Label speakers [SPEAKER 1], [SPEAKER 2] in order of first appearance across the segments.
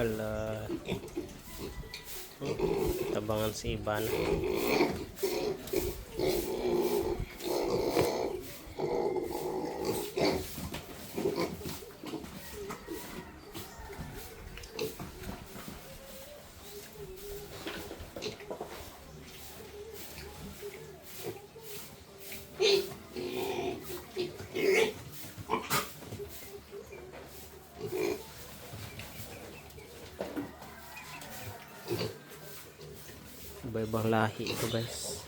[SPEAKER 1] Wala. Tabangan si Iban. Iba-ibang lahi ito guys.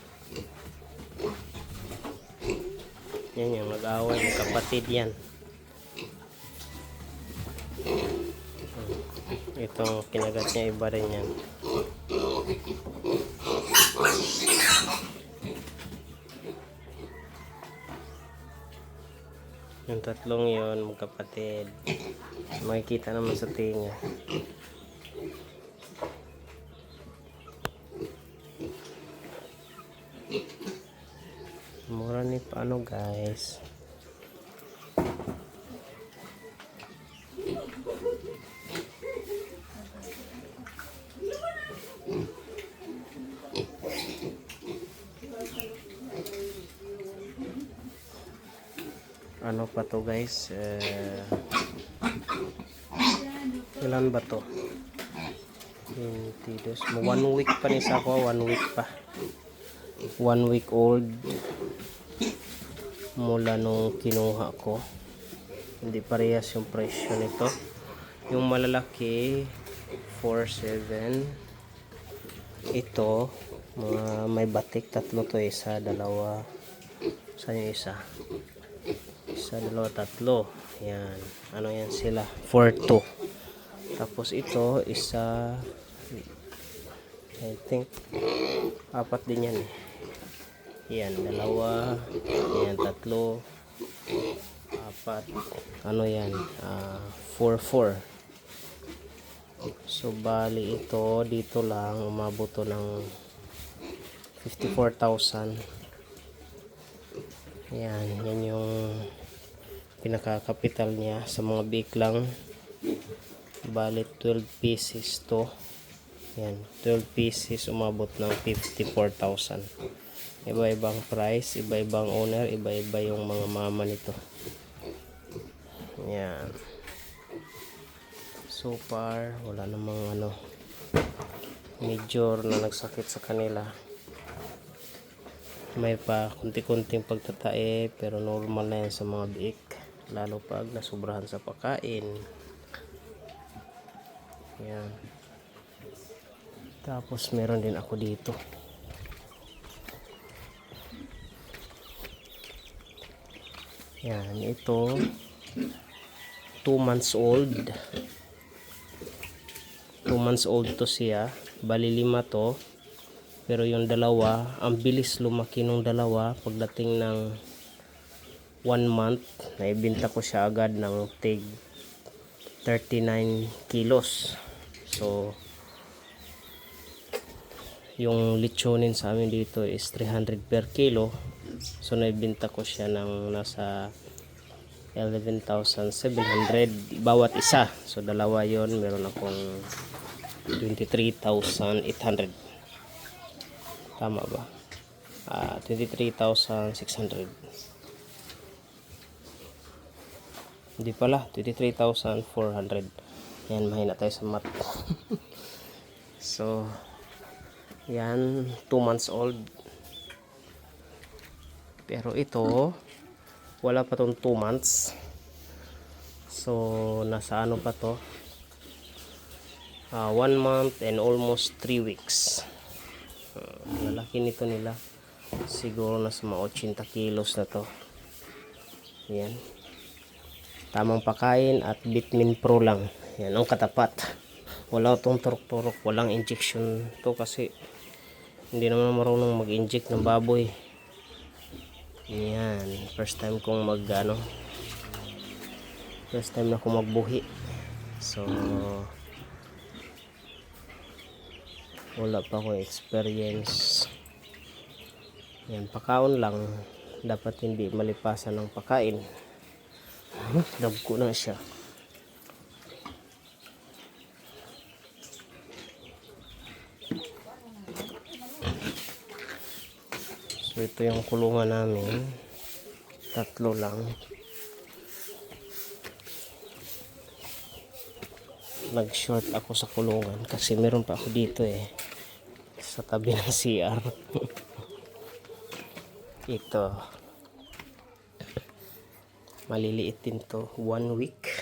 [SPEAKER 1] Yan yung nag-away ng kapatid yan. Itong kinagat niya iba rin yan. Yung tatlong yon magkapatid. Makikita naman sa tinga. Mura ni paano guys. Ano pa to guys? Ilan ba to? 22. 1 week pa ni sa ako, 1 week pa. 1 week old mula nung kinuha ko. Hindi parehas yung presyo nito. Yung malalaki 4.7. Ito may batik, tatlo to, isa, dalawa. Saan yung isa? Isa, dalawa, tatlo. Yan. Ano yan sila? 4.2. Tapos ito, isa, I think, 4 din yan eh. Yan, dalawa. Yan, tatlo. 4. Ano yan? 4.4. So, bali ito, dito lang, umabot to ng 54,000. Yan, yan yung pinakakapital niya sa mga big lang. Bali 12 pieces to. Yan, 12 pieces umabot ng 54,000. Iba-ibang price, iba-ibang owner, iba-iba yung mga mama nito. Yan. So far, wala namang major na nagsakit sa kanila. May pa kunti-kunting pagtatae, pero normal na yan sa mga biik, lalo pag nasubrahan sa pagkain. Yan. Tapos meron din ako dito. Yan, ito 2 months old. 2 months old to siya. Bali 5 to. Pero yung dalawa, ang bilis lumaki nung dalawa. Pagdating ng 1 month, naibenta ko siya agad ng tig 39 kilos. So, yung lechonin sa amin dito is 300 per kilo. So, naibenta ko siya ng nasa 11,700 bawat isa. So, dalawa yon, meron akong 23,800. Tama ba? 23,600. Hindi pala, 23,400. Yan, mahina tayo sa math. So, yan, 2 months old. Pero ito, wala pa tong 2 months. So, nasa ano pa to? 1 month and almost 3 weeks. Lalaki nito nila. Siguro nasa mga 80 kilos na to. Yan. Tamang pakain at Vitamin Pro lang. Yan ang katapat. Wala itong turok-turok, walang injection to kasi hindi naman marunong mag-inject ng baboy. Yan, first time kong first time na akong magbuhi. So, wala pa akong experience. Yan, pakaon lang. Dapat hindi malipasan ng pakain. Dagko na siya. So ito yung kulungan namin. 3 lang. Nag-short ako sa kulungan kasi meron pa ako dito sa tabi ng CR. Ito. Maliliit din to. 1 week.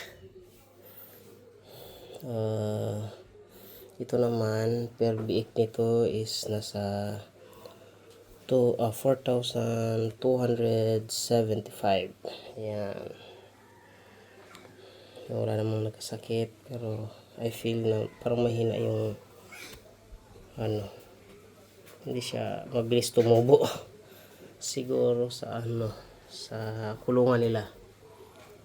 [SPEAKER 1] Ito naman per biik nito is nasa 4,275. Yan. Wala namang nagkasakit pero I feel na parang mahina yung hindi siya mabilis tumubo. Siguro sa sa kulungan nila.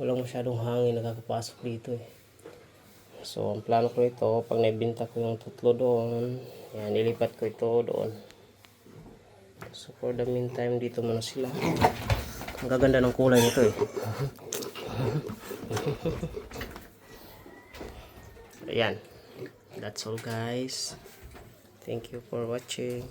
[SPEAKER 1] Walang masyadong hangin nakakapasok dito So ang plano ko ito, pag naibenta ko yung 3 doon, yan, nilipat ko ito doon. So for the meantime, dito muna sila. Ang gaganda ng kulay nito Ayan. That's all guys. Thank you for watching.